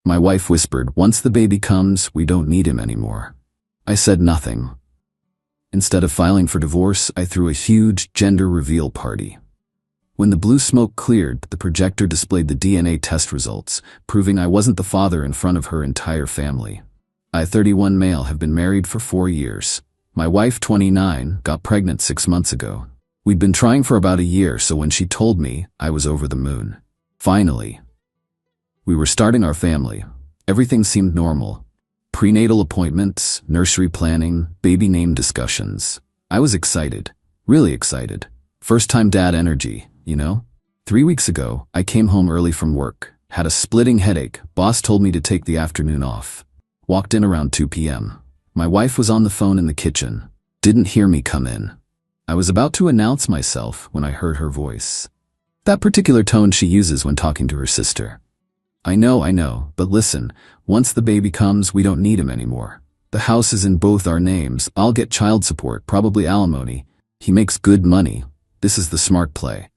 My wife whispered, "Once the baby comes, we don't need him anymore." I said nothing. Instead of filing for divorce, I threw a huge gender reveal party. When the blue smoke cleared, the projector displayed the DNA test results, proving I wasn't the father in front of her entire family. I, 31 male, have been married for 4 years. My wife, 29, got pregnant 6 months ago. We'd been trying for about a year, so when she told me, I was over the moon. Finally. We were starting our family. Everything seemed normal. Prenatal appointments, nursery planning, baby name discussions. I was excited. Really excited. First-time dad energy, you know? 3 weeks ago, I came home early from work. Had a splitting headache. Boss told me to take the afternoon off. Walked in around 2 p.m. My wife was on the phone in the kitchen. Didn't hear me come in. I was about to announce myself when I heard her voice. That particular tone she uses when talking to her sister. I know, but listen, once the baby comes, we don't need him anymore. The house is in both our names. I'll get child support, probably alimony. He makes good money. This is the smart play.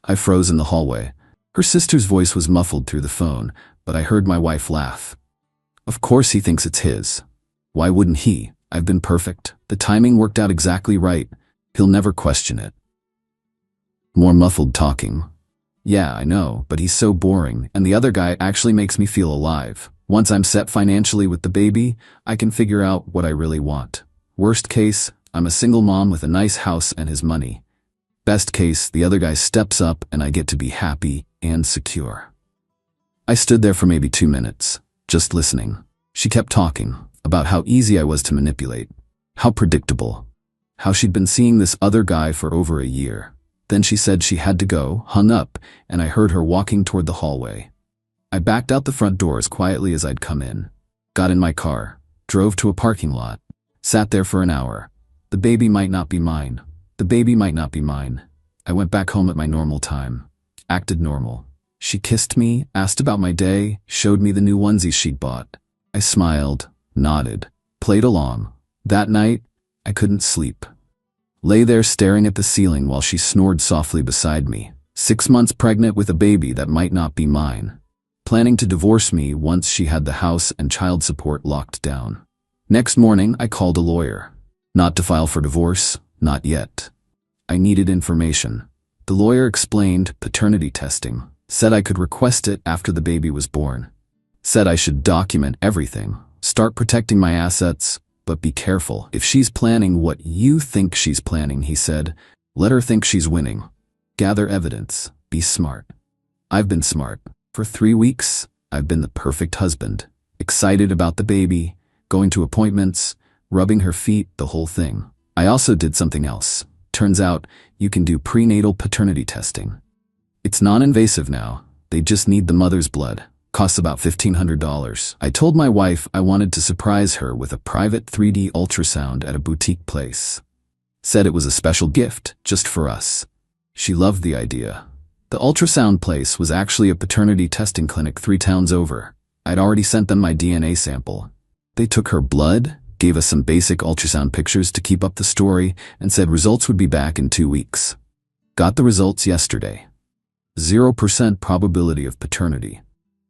I froze in the hallway. Her sister's voice was muffled through the phone, but I heard my wife laugh. Of course he thinks it's his. Why wouldn't he? I've been perfect. The timing worked out exactly right. He'll never question it. More muffled talking. Yeah, I know, but he's so boring, and the other guy actually makes me feel alive. Once I'm set financially with the baby, I can figure out what I really want. Worst case, I'm a single mom with a nice house and his money. Best case, the other guy steps up and I get to be happy and secure. I stood there for maybe 2 minutes, just listening. She kept talking about how easy I was to manipulate, how predictable, how she'd been seeing this other guy for over a year. Then she said she had to go, hung up, and I heard her walking toward the hallway. I backed out the front door as quietly as I'd come in, got in my car, drove to a parking lot, sat there for an hour. The baby might not be mine. The baby might not be mine. I went back home at my normal time, acted normal. She kissed me, asked about my day, showed me the new onesies she'd bought. I smiled, nodded, played along. That night, I couldn't sleep. Lay there staring at the ceiling while she snored softly beside me. 6 months pregnant with a baby that might not be mine. Planning to divorce me once she had the house and child support locked down. Next morning, I called a lawyer. Not to file for divorce, not yet. I needed information. The lawyer explained paternity testing. Said I could request it after the baby was born. Said I should document everything. Start protecting my assets. But be careful. If she's planning what you think she's planning, he said, let her think she's winning. Gather evidence. Be smart. I've been smart. For 3 weeks, I've been the perfect husband. Excited about the baby, going to appointments, rubbing her feet, the whole thing. I also did something else. Turns out, you can do prenatal paternity testing. It's non-invasive now. They just need the mother's blood. Costs about $1,500. I told my wife I wanted to surprise her with a private 3D ultrasound at a boutique place. Said it was a special gift, just for us. She loved the idea. The ultrasound place was actually a paternity testing clinic 3 towns over. I'd already sent them my DNA sample. They took her blood, gave us some basic ultrasound pictures to keep up the story, and said results would be back in 2 weeks. Got the results yesterday. 0% probability of paternity.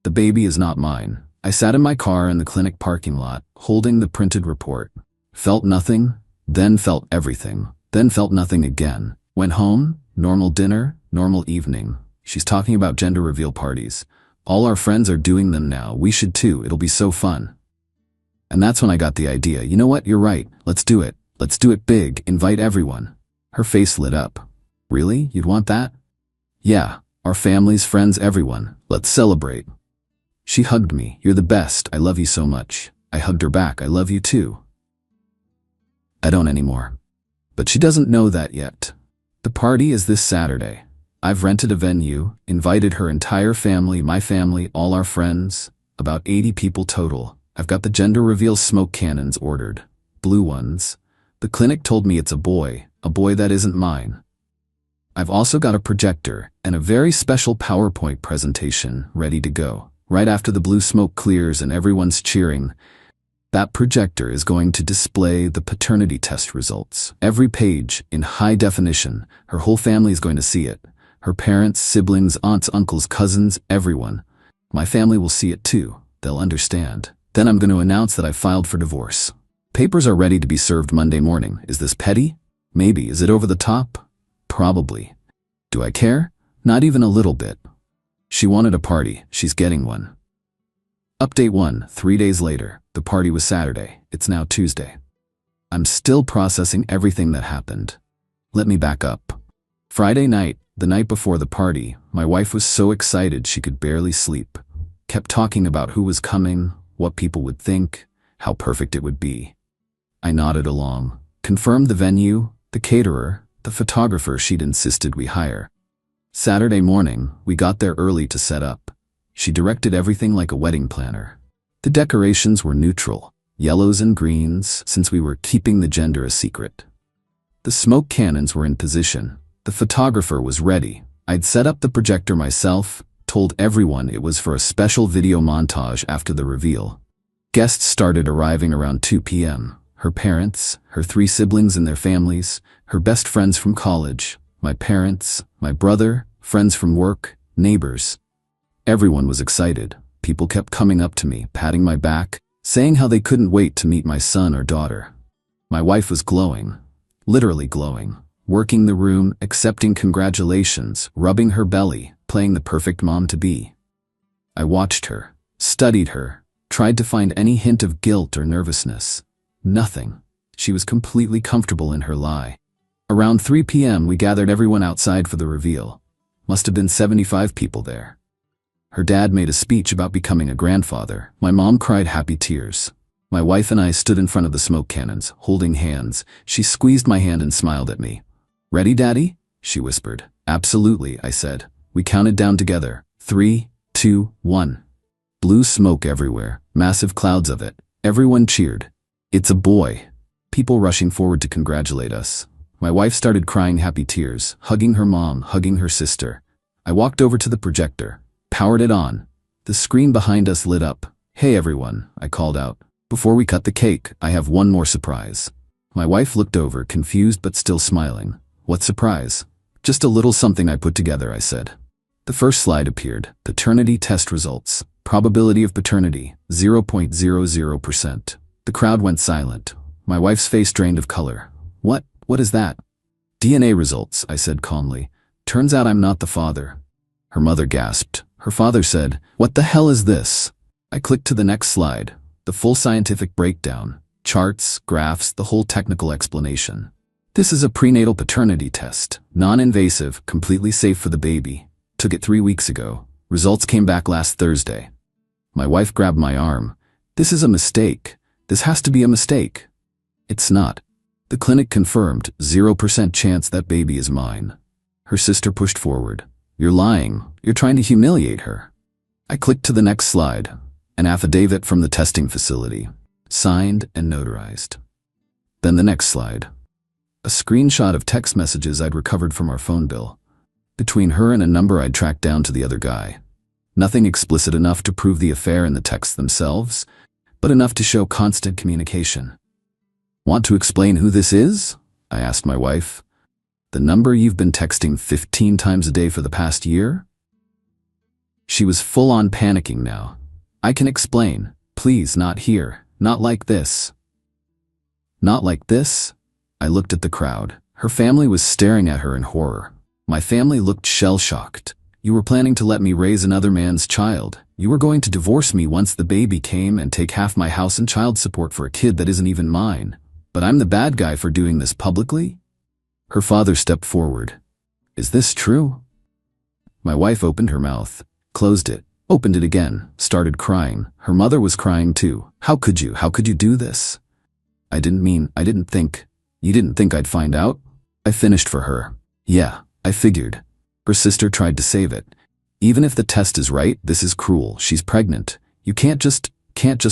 The baby is not mine. I sat in my car in the clinic parking lot, holding the printed report. Felt nothing, then felt everything, then felt nothing again. Went home, normal dinner, normal evening. She's talking about gender reveal parties. All our friends are doing them now. We should too. It'll be so fun. And that's when I got the idea. You know what? You're right. Let's do it. Let's do it big. Invite everyone. Her face lit up. Really? You'd want that? Yeah. Our families, friends, everyone. Let's celebrate. She hugged me. You're the best. I love you so much. I hugged her back. I love you too. I don't anymore. But she doesn't know that yet. The party is this Saturday. I've rented a venue, invited her entire family, my family, all our friends, about 80 people total. I've got the gender reveal smoke cannons ordered. Blue ones. The clinic told me it's a boy that isn't mine. I've also got a projector and a very special PowerPoint presentation ready to go. Right after the blue smoke clears and everyone's cheering, that projector is going to display the paternity test results. Every page in high definition. Her whole family is going to see it. Her parents, siblings, aunts, uncles, cousins, everyone. My family will see it too. They'll understand. Then I'm going to announce that I filed for divorce. Papers are ready to be served Monday morning. Is this petty? Maybe. Is it over the top? Probably. Do I care? Not even a little bit. She wanted a party. She's getting one. Update 1. 3 days later. The party was Saturday. It's now Tuesday. I'm still processing everything that happened. Let me back up. Friday night, the night before the party, my wife was so excited she could barely sleep. Kept talking about who was coming, what people would think, how perfect it would be. I nodded along, confirmed the venue, the caterer, the photographer she'd insisted we hire. Saturday morning, we got there early to set up. She directed everything like a wedding planner. The decorations were neutral, yellows and greens, since we were keeping the gender a secret. The smoke cannons were in position. The photographer was ready. I'd set up the projector myself, told everyone it was for a special video montage after the reveal. Guests started arriving around 2 p.m. Her parents, her 3 siblings and their families, her best friends from college, my parents, my brother, friends from work, neighbors. Everyone was excited. People kept coming up to me, patting my back, saying how they couldn't wait to meet my son or daughter. My wife was glowing, literally glowing, working the room, accepting congratulations, rubbing her belly, playing the perfect mom-to-be. I watched her, studied her, tried to find any hint of guilt or nervousness. Nothing. She was completely comfortable in her lie. Around 3 p.m. we gathered everyone outside for the reveal. Must have been 75 people there. Her dad made a speech about becoming a grandfather. My mom cried happy tears. My wife and I stood in front of the smoke cannons, holding hands. She squeezed my hand and smiled at me. "Ready, Daddy?" she whispered. "Absolutely," I said. We counted down together. 3, 2, 1. Blue smoke everywhere, massive clouds of it. Everyone cheered. "It's a boy." People rushing forward to congratulate us. My wife started crying happy tears, hugging her mom, hugging her sister. I walked over to the projector, powered it on. The screen behind us lit up. "Hey everyone," I called out. "Before we cut the cake, I have one more surprise." My wife looked over, confused but still smiling. "What surprise?" "Just a little something I put together," I said. The first slide appeared. Paternity test results. Probability of paternity, 0.00%. The crowd went silent. My wife's face drained of color. What is that?" "DNA results," I said calmly. "Turns out I'm not the father." Her mother gasped. Her father said, "What the hell is this?" I clicked to the next slide. The full scientific breakdown. Charts, graphs, the whole technical explanation. "This is a prenatal paternity test. Non-invasive, completely safe for the baby. Took it 3 weeks ago. Results came back last Thursday." My wife grabbed my arm. "This is a mistake. This has to be a mistake." "It's not. The clinic confirmed, 0% chance that baby is mine." Her sister pushed forward. "You're lying. You're trying to humiliate her." I clicked to the next slide. An affidavit from the testing facility. Signed and notarized. Then the next slide. A screenshot of text messages I'd recovered from our phone bill. Between her and a number I'd tracked down to the other guy. Nothing explicit enough to prove the affair in the texts themselves, but enough to show constant communication. "Want to explain who this is?" I asked my wife. "The number you've been texting 15 times a day for the past year?" She was full on panicking now. "I can explain. Please, not here. Not like this." "Not like this?" I looked at the crowd. Her family was staring at her in horror. My family looked shell-shocked. "You were planning to let me raise another man's child. You were going to divorce me once the baby came and take half my house and child support for a kid that isn't even mine. But I'm the bad guy for doing this publicly?" Her father stepped forward. "Is this true?" My wife opened her mouth, closed it, opened it again, started crying. Her mother was crying too. How could you do this?" I didn't think. "You didn't think I'd find out?" I finished for her. "Yeah, I figured." Her sister tried to save it. "Even if the test is right, this is cruel. She's pregnant. You can't just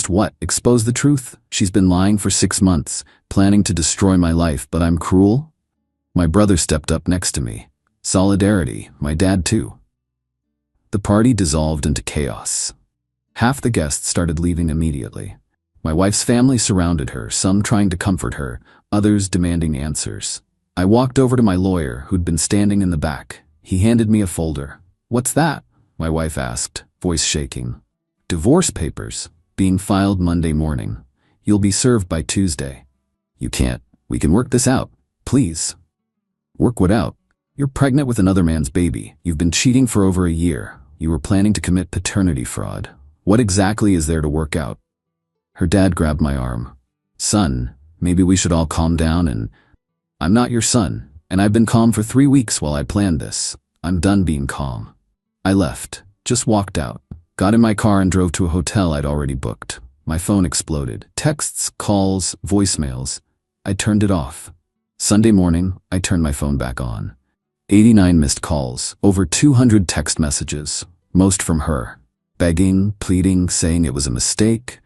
what? Expose the truth? She's been lying for 6 months, planning to destroy my life, but I'm cruel?" My brother stepped up next to me. Solidarity, my dad too. The party dissolved into chaos. Half the guests started leaving immediately. My wife's family surrounded her, some trying to comfort her, others demanding answers. I walked over to my lawyer, who'd been standing in the back. He handed me a folder. "What's that?" my wife asked. voice shaking. Divorce papers, being filed Monday morning. You'll be served by Tuesday. You can't. We can work this out, please. Work what out? You're pregnant with another man's baby. You've been cheating for over a year. You were planning to commit paternity fraud. What exactly is there to work out? Her dad grabbed my arm. Son, maybe we should all calm down and... I'm not your son, and I've been calm for 3 weeks while I planned this. I'm done being calm. I left, just walked out, got in my car and drove to a hotel I'd already booked. My phone exploded. Texts, calls, voicemails. I turned it off. Sunday morning, I turned my phone back on. 89 missed calls, over 200 text messages, most from her. Begging, pleading, saying it was a mistake,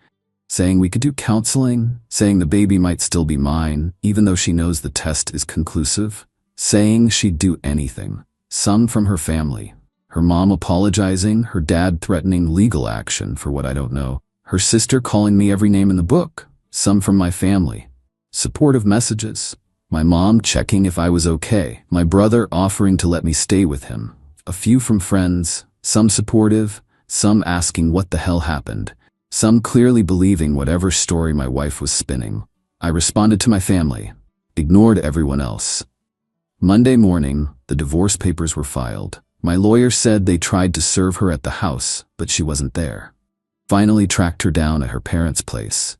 saying we could do counseling, saying the baby might still be mine, even though she knows the test is conclusive, saying she'd do anything. Some from her family. Her mom apologizing, her dad threatening legal action for what I don't know, her sister calling me every name in the book, some from my family. Supportive messages. My mom checking if I was okay, my brother offering to let me stay with him. A few from friends, some supportive, some asking what the hell happened, some clearly believing whatever story my wife was spinning. I responded to my family, ignored everyone else. Monday morning, the divorce papers were filed. My lawyer said they tried to serve her at the house, but she wasn't there. Finally tracked her down at her parents' place.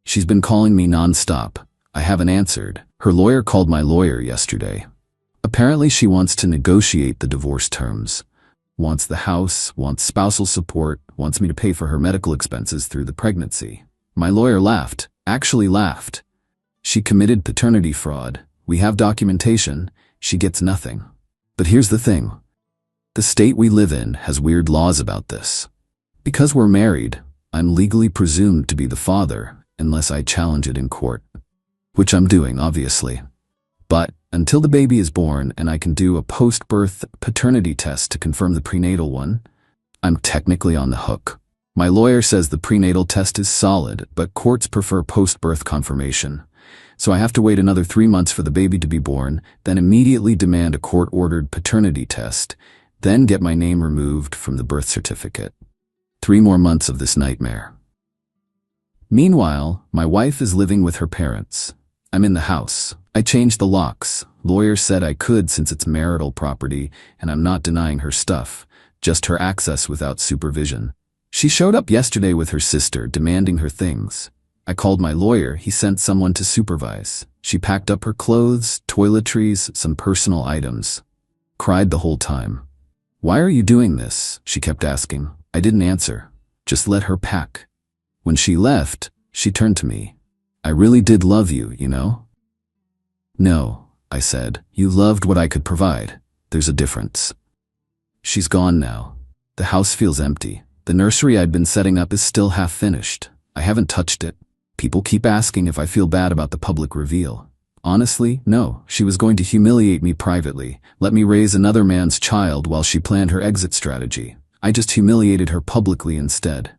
She's been calling me nonstop. I haven't answered. Her lawyer called my lawyer yesterday. Apparently she wants to negotiate the divorce terms. Wants the house, wants spousal support, wants me to pay for her medical expenses through the pregnancy. My lawyer laughed, actually laughed. She committed paternity fraud. We have documentation. She gets nothing. But here's the thing. The state we live in has weird laws about this. Because we're married, I'm legally presumed to be the father unless I challenge it in court. Which I'm doing, obviously. But until the baby is born and I can do a post-birth paternity test to confirm the prenatal one, I'm technically on the hook. My lawyer says the prenatal test is solid, but courts prefer post-birth confirmation. So I have to wait another 3 months for the baby to be born, then immediately demand a court-ordered paternity test, then get my name removed from the birth certificate. 3 more months of this nightmare. Meanwhile, my wife is living with her parents. I'm in the house. I changed the locks. Lawyer said I could since it's marital property, and I'm not denying her stuff, just her access without supervision. She showed up yesterday with her sister, demanding her things. I called my lawyer. He sent someone to supervise. She packed up her clothes, toiletries, some personal items. Cried the whole time. Why are you doing this? She kept asking. I didn't answer. Just let her pack. When she left, she turned to me. I really did love you, you know? No, I said. You loved what I could provide. There's a difference. She's gone now. The house feels empty. The nursery I'd been setting up is still half finished. I haven't touched it. People keep asking if I feel bad about the public reveal. Honestly, no. She was going to humiliate me privately, let me raise another man's child while she planned her exit strategy. I just humiliated her publicly instead.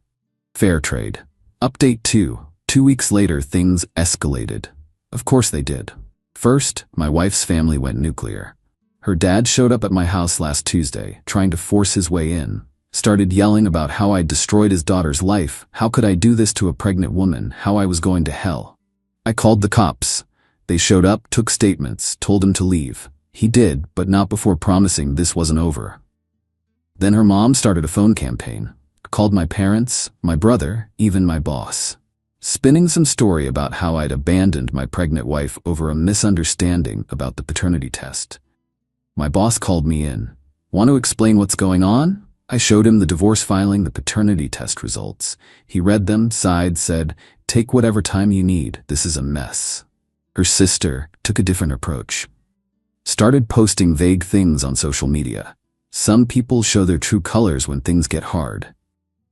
Fair trade. Update 2. 2 weeks later, things escalated. Of course they did. First, my wife's family went nuclear. Her dad showed up at my house last Tuesday, trying to force his way in. Started yelling about how I'd destroyed his daughter's life, how could I do this to a pregnant woman, how I was going to hell. I called the cops. They showed up, took statements, told him to leave. He did, but not before promising this wasn't over. Then her mom started a phone campaign. Called my parents, my brother, even my boss. Spinning some story about how I'd abandoned my pregnant wife over a misunderstanding about the paternity test. My boss called me in. Want to explain what's going on? I showed him the divorce filing, the paternity test results. He read them, sighed, said, take whatever time you need, this is a mess. Her sister took a different approach. Started posting vague things on social media. Some people show their true colors when things get hard.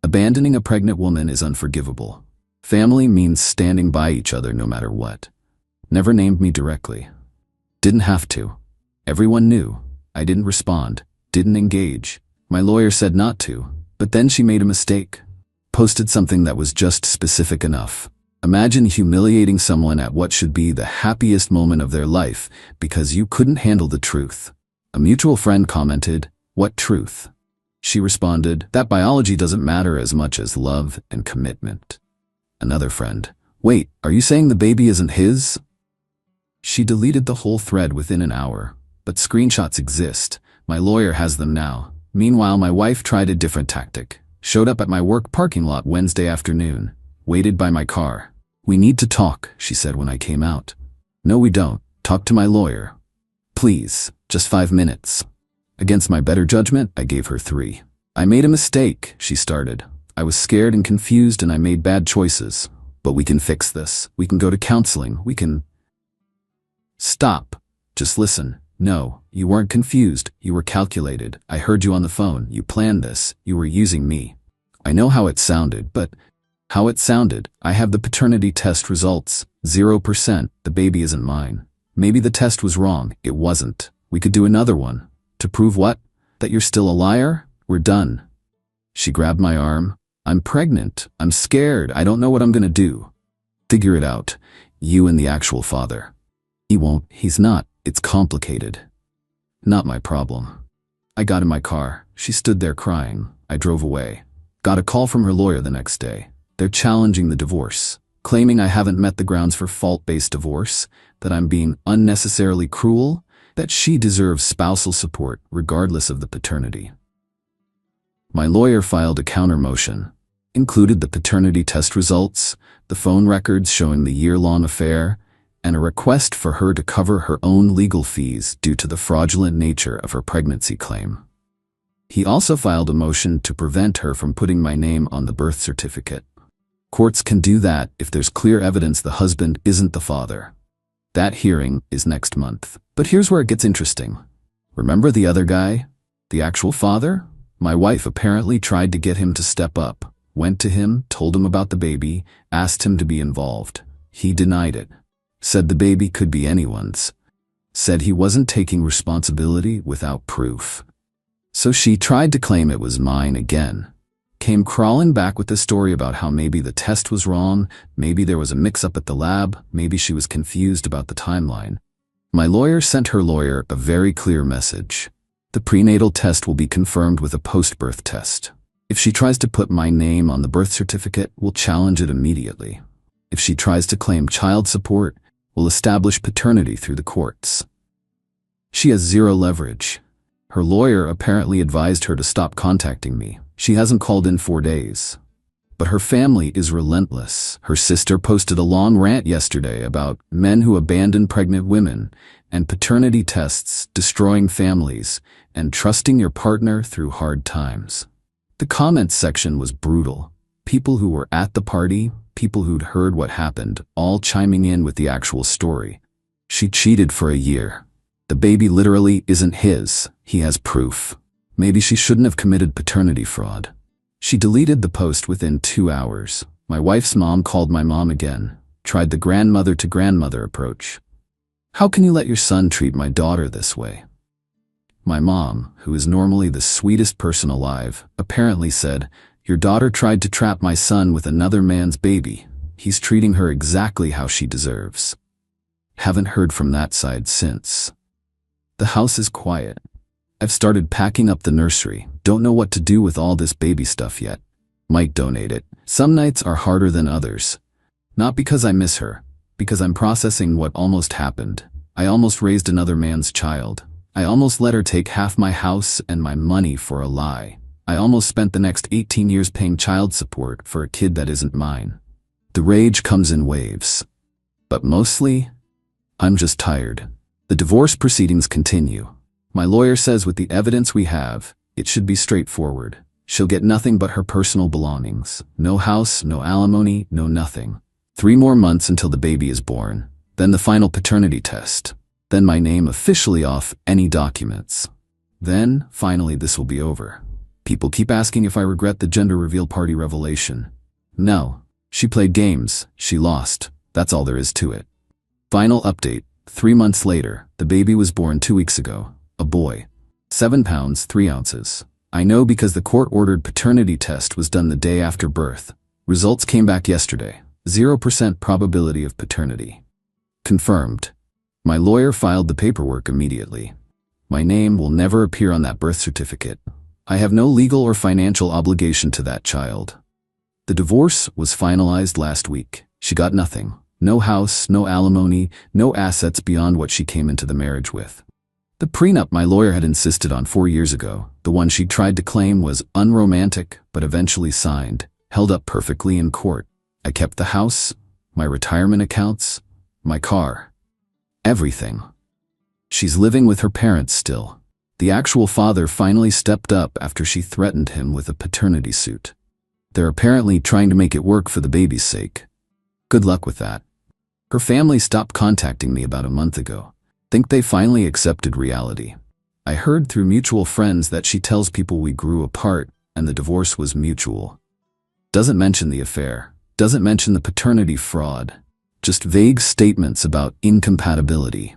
Abandoning a pregnant woman is unforgivable. Family means standing by each other no matter what. Never named me directly. Didn't have to. Everyone knew. I didn't respond, didn't engage. My lawyer said not to, but then she made a mistake. Posted something that was just specific enough. Imagine humiliating someone at what should be the happiest moment of their life because you couldn't handle the truth. A mutual friend commented, "What truth?" She responded, "That biology doesn't matter as much as love and commitment." Another friend, "Wait, are you saying the baby isn't his?" She deleted the whole thread within an hour, but screenshots exist. My lawyer has them now. Meanwhile, my wife tried a different tactic. Showed up at my work parking lot Wednesday afternoon. Waited by my car. "We need to talk," she said when I came out. "No, we don't. Talk to my lawyer. Please, just 5 minutes." Against my better judgment, I gave her 3. "I made a mistake," she started. "I was scared and confused and I made bad choices. But we can fix this. We can go to counseling. We can—" "Stop. Just listen. No, you weren't confused. You were calculated. I heard you on the phone. You planned this. You were using me." I know how it sounded, but how it sounded. I have the paternity test results. 0%. The baby isn't mine. Maybe the test was wrong. It wasn't. We could do another one. To prove what? That you're still a liar? We're done. She grabbed my arm. "I'm pregnant. I'm scared. I don't know what I'm gonna do." "Figure it out. You and the actual father." "He won't. He's not. It's complicated." "Not my problem." I got in my car. She stood there crying. I drove away. Got a call from her lawyer the next day. They're challenging the divorce, claiming I haven't met the grounds for fault-based divorce, that I'm being unnecessarily cruel, that she deserves spousal support regardless of the paternity. My lawyer filed a counter motion, included the paternity test results, the phone records showing the year-long affair, and a request for her to cover her own legal fees due to the fraudulent nature of her pregnancy claim. He also filed a motion to prevent her from putting my name on the birth certificate. Courts can do that if there's clear evidence the husband isn't the father. That hearing is next month. But here's where it gets interesting. Remember the other guy? The actual father? My wife apparently tried to get him to step up, went to him, told him about the baby, asked him to be involved. He denied it. Said the baby could be anyone's. Said he wasn't taking responsibility without proof. So she tried to claim it was mine again. Came crawling back with the story about how maybe the test was wrong, maybe there was a mix-up at the lab, maybe she was confused about the timeline. My lawyer sent her lawyer a very clear message. The prenatal test will be confirmed with a post-birth test. If she tries to put my name on the birth certificate, we'll challenge it immediately. If she tries to claim child support, we'll establish paternity through the courts. She has zero leverage. Her lawyer apparently advised her to stop contacting me. She hasn't called in 4 days. But her family is relentless. Her sister posted a long rant yesterday about men who abandon pregnant women and paternity tests destroying families and trusting your partner through hard times. The comments section was brutal. People who were at the party, people who'd heard what happened, all chiming in with the actual story. She cheated for a year. The baby literally isn't his. He has proof. Maybe she shouldn't have committed paternity fraud. She deleted the post within 2 hours. My wife's mom called my mom again, tried the grandmother-to-grandmother approach. "How can you let your son treat my daughter this way?" My mom, who is normally the sweetest person alive, apparently said, "Your daughter tried to trap my son with another man's baby. He's treating her exactly how she deserves." Haven't heard from that side since. The house is quiet. I've started packing up the nursery. Don't know what to do with all this baby stuff yet. Might donate it. Some nights are harder than others. Not because I miss her, because I'm processing what almost happened. I almost raised another man's child. I almost let her take half my house and my money for a lie. I almost spent the next 18 years paying child support for a kid that isn't mine. The rage comes in waves. But mostly, I'm just tired. The divorce proceedings continue. My lawyer says with the evidence we have, it should be straightforward. She'll get nothing but her personal belongings. No house, no alimony, no nothing. 3 more months until the baby is born. Then the final paternity test. Then my name officially off any documents. Then, finally, this will be over. People keep asking if I regret the gender reveal party revelation. No. She played games. She lost. That's all there is to it. Final update. 3 months later, the baby was born 2 weeks ago. A boy. 7 pounds, 3 ounces. I know because the court-ordered paternity test was done the day after birth. Results came back yesterday. 0% probability of paternity. Confirmed. My lawyer filed the paperwork immediately. My name will never appear on that birth certificate. I have no legal or financial obligation to that child. The divorce was finalized last week. She got nothing. No house, no alimony, no assets beyond what she came into the marriage with. The prenup my lawyer had insisted on 4 years ago, the one she tried to claim was unromantic but eventually signed, held up perfectly in court. I kept the house, my retirement accounts, my car. Everything. She's living with her parents still. The actual father finally stepped up after she threatened him with a paternity suit. They're apparently trying to make it work for the baby's sake. Good luck with that. Her family stopped contacting me about a month ago. Think they finally accepted reality. I heard through mutual friends that she tells people we grew apart and the divorce was mutual. Doesn't mention the affair. Doesn't mention the paternity fraud. Just vague statements about incompatibility.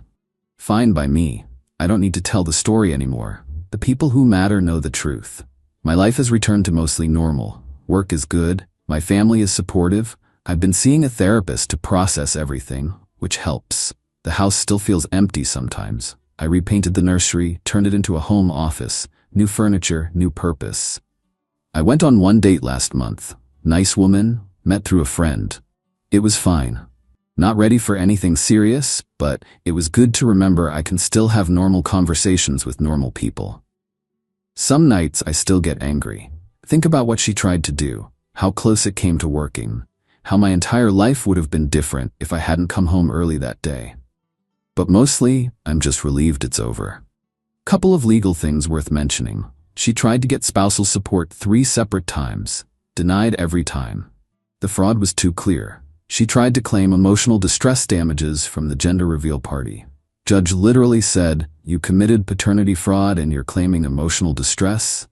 Fine by me. I don't need to tell the story anymore. The people who matter know the truth. My life has returned to mostly normal. Work is good. My family is supportive. I've been seeing a therapist to process everything, which helps. The house still feels empty sometimes. I repainted the nursery, turned it into a home office. New furniture, new purpose. I went on one date last month. Nice woman, met through a friend. It was fine. Not ready for anything serious, but it was good to remember I can still have normal conversations with normal people. Some nights I still get angry. Think about what she tried to do, how close it came to working, how my entire life would have been different if I hadn't come home early that day. But mostly, I'm just relieved it's over. Couple of legal things worth mentioning. She tried to get spousal support 3 separate times, denied every time. The fraud was too clear. She tried to claim emotional distress damages from the gender reveal party. Judge literally said, "You committed paternity fraud and you're claiming emotional distress?"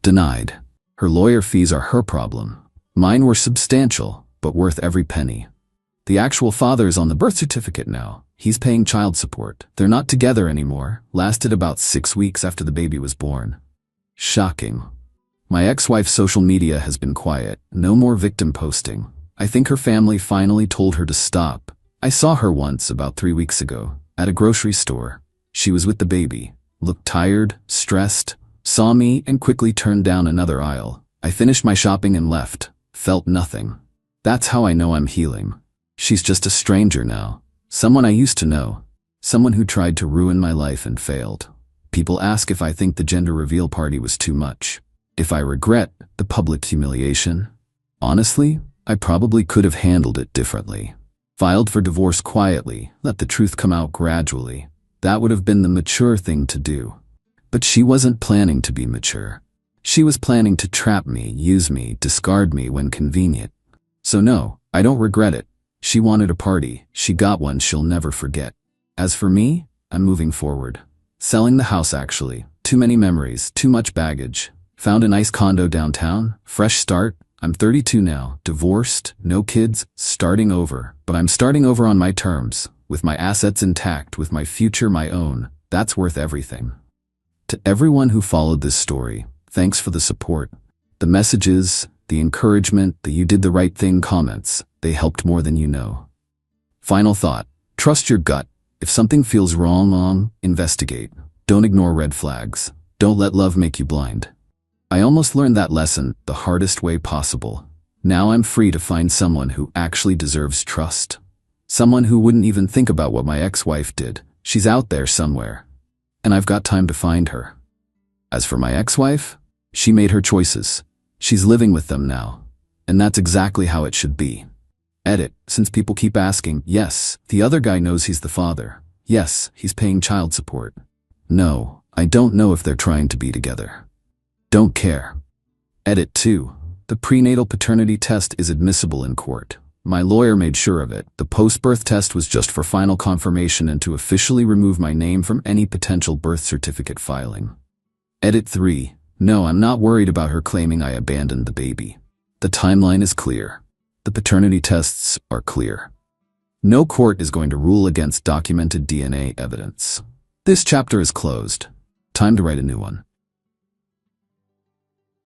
Denied. Her lawyer fees are her problem. Mine were substantial, but worth every penny. The actual father is on the birth certificate now. He's paying child support. They're not together anymore. Lasted about 6 weeks after the baby was born. Shocking. My ex-wife's social media has been quiet. No more victim posting. I think her family finally told her to stop. I saw her once about 3 weeks ago, at a grocery store. She was with the baby, looked tired, stressed, saw me and quickly turned down another aisle. I finished my shopping and left, felt nothing. That's how I know I'm healing. She's just a stranger now. Someone I used to know. Someone who tried to ruin my life and failed. People ask if I think the gender reveal party was too much. If I regret the public humiliation. Honestly, I probably could have handled it differently. Filed for divorce quietly, let the truth come out gradually. That would have been the mature thing to do. But she wasn't planning to be mature. She was planning to trap me, use me, discard me when convenient. So no, I don't regret it. She wanted a party. She got one she'll never forget. As for me, I'm moving forward. Selling the house actually. Too many memories, too much baggage. Found a nice condo downtown, fresh start. I'm 32 now, divorced, no kids, starting over. But I'm starting over on my terms, with my assets intact, with my future my own. That's worth everything. To everyone who followed this story, thanks for the support. The messages, the encouragement, the "you did the right thing" comments, they helped more than you know. Final thought, trust your gut. If something feels wrong, investigate. Don't ignore red flags. Don't let love make you blind. I almost learned that lesson the hardest way possible. Now I'm free to find someone who actually deserves trust. Someone who wouldn't even think about what my ex-wife did. She's out there somewhere. And I've got time to find her. As for my ex-wife, she made her choices. She's living with them now. And that's exactly how it should be. Edit, since people keep asking, yes, the other guy knows he's the father. Yes, he's paying child support. No, I don't know if they're trying to be together. Don't care. Edit 2. The prenatal paternity test is admissible in court. My lawyer made sure of it. The post-birth test was just for final confirmation and to officially remove my name from any potential birth certificate filing. Edit 3. No, I'm not worried about her claiming I abandoned the baby. The timeline is clear. The paternity tests are clear. No court is going to rule against documented DNA evidence. This chapter is closed. Time to write a new one.